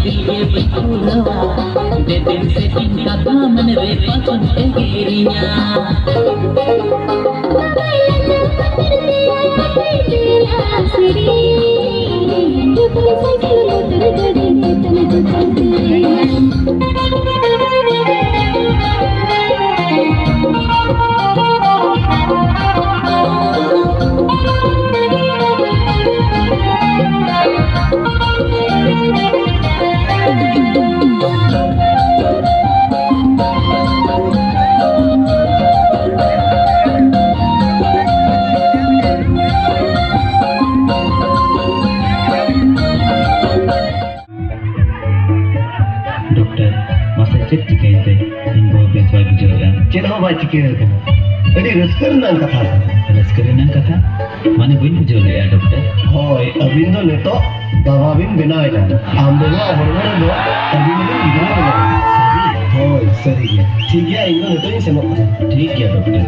दिल के बचूलवा दे दिन से चिंता का मन रे पासन एगिरिया चेक चिकाइते इनको बेस बाय बुझाला चेक हो बाय चिके अडी रस्करनान कथा माने बइन बुझाले या डॉक्टर होय अबिन दो नेतो दवा बिन बनावेला आम दो हरमोन दो अबिन बिन बिगड़ा होय सही है ठीक है इनको नेतो ही सेमो ठीक है डॉक्टर